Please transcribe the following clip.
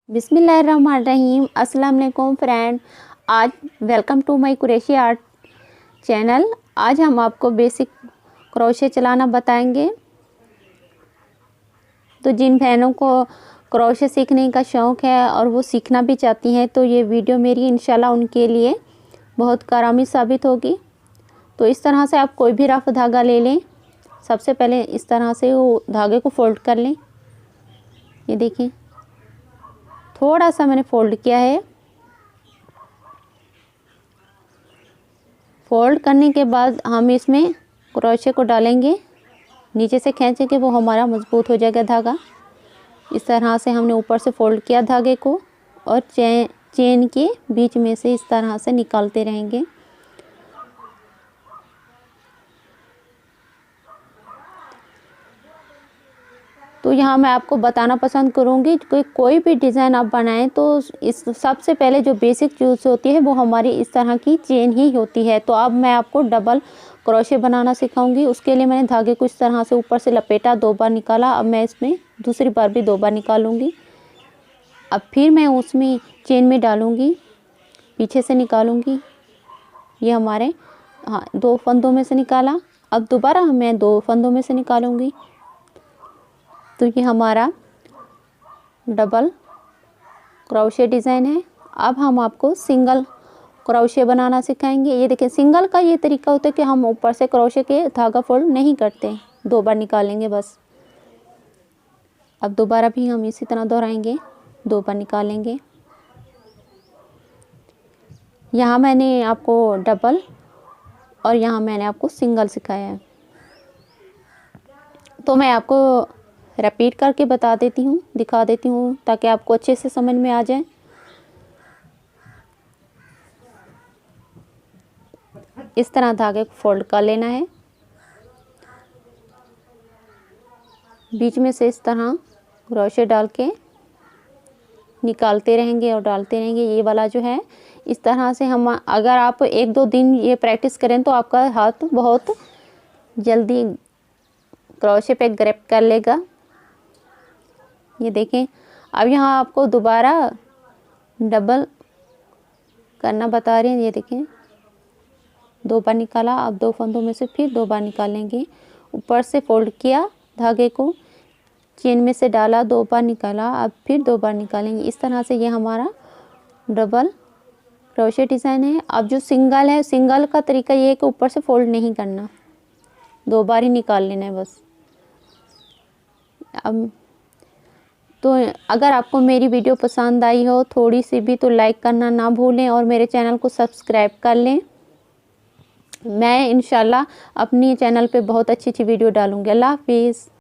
बिस्मिल्लाहिर्रहमानिर्रहीम। अस्सलाम वालेकुम फ्रेंड, आज welcome to my Qureshi art channel. आज हम आपको बेसिक क्रोशे चलाना बताएंगे। तो जिन बहनों को क्रोशे सीखने का शौक़ है और वो सीखना भी चाहती हैं तो ये वीडियो मेरी इंशाल्लाह उनके लिए बहुत कारामी साबित होगी। तो इस तरह से आप कोई भी रफ धागा ले लें। सबसे पहले इस तरह से वो धागे को फोल्ड कर लें। ये देखिए थोड़ा सा मैंने फोल्ड किया है। फोल्ड करने के बाद हम इसमें क्रोशे को डालेंगे, नीचे से खींचेंगे, वो हमारा मजबूत हो जाएगा धागा। इस तरह से हमने ऊपर से फोल्ड किया धागे को और चेन के बीच में से इस तरह से निकालते रहेंगे। तो यहाँ मैं आपको बताना पसंद करूँगी कि कोई भी डिज़ाइन आप बनाएं तो इस सबसे पहले जो बेसिक चीज़ होती है वो हमारी इस तरह की चेन ही होती है। तो अब मैं आपको डबल क्रोशे बनाना सिखाऊंगी। उसके लिए मैंने धागे को इस तरह से ऊपर से लपेटा, 2 बार निकाला। अब मैं इसमें दूसरी बार भी 2 बार निकालूंगी। अब फिर मैं उसमें चेन में डालूँगी, पीछे से निकालूँगी। ये हमारे 2 फंदों में से निकाला। अब दोबारा मैं 2 फंदों में से निकालूँगी। तो ये हमारा डबल क्रोशे डिज़ाइन है। अब हम आपको सिंगल क्रोशे बनाना सिखाएंगे। ये देखिए सिंगल का ये तरीका होता है कि हम ऊपर से क्रोशे के धागा फोल्ड नहीं करते, 2 बार निकालेंगे बस। अब दोबारा भी हम इसी तरह दोहराएंगे, 2 बार निकालेंगे। यहाँ मैंने आपको डबल और यहाँ मैंने आपको सिंगल सिखाया है। तो मैं आपको रिपीट करके बता देती हूँ, दिखा देती हूँ ताकि आपको अच्छे से समझ में आ जाए। इस तरह धागे को फोल्ड कर लेना है, बीच में से इस तरह क्रोशे डाल के निकालते रहेंगे और डालते रहेंगे। ये वाला जो है इस तरह से हम, अगर आप 1-2 दिन ये प्रैक्टिस करें तो आपका हाथ बहुत जल्दी क्रोशे पे ग्रिप कर लेगा। ये देखें अब यहाँ आपको दोबारा डबल करना बता रहे हैं। ये देखें 2 बार निकाला, अब 2 फंदों में से फिर 2 बार निकालेंगे। ऊपर से फोल्ड किया धागे को, चेन में से डाला, 2 बार निकाला, अब फिर 2 बार निकालेंगे। इस तरह से ये हमारा डबल क्रोशे डिज़ाइन है। अब जो सिंगल है, सिंगल का तरीका ये है कि ऊपर से फोल्ड नहीं करना, 2 बार ही निकाल लेना है बस। अब तो अगर आपको मेरी वीडियो पसंद आई हो थोड़ी सी भी तो लाइक करना ना भूलें और मेरे चैनल को सब्सक्राइब कर लें। मैं इंशाल्लाह अपनी चैनल पे बहुत अच्छी वीडियो डालूँगी। अल्लाह हाफिज़।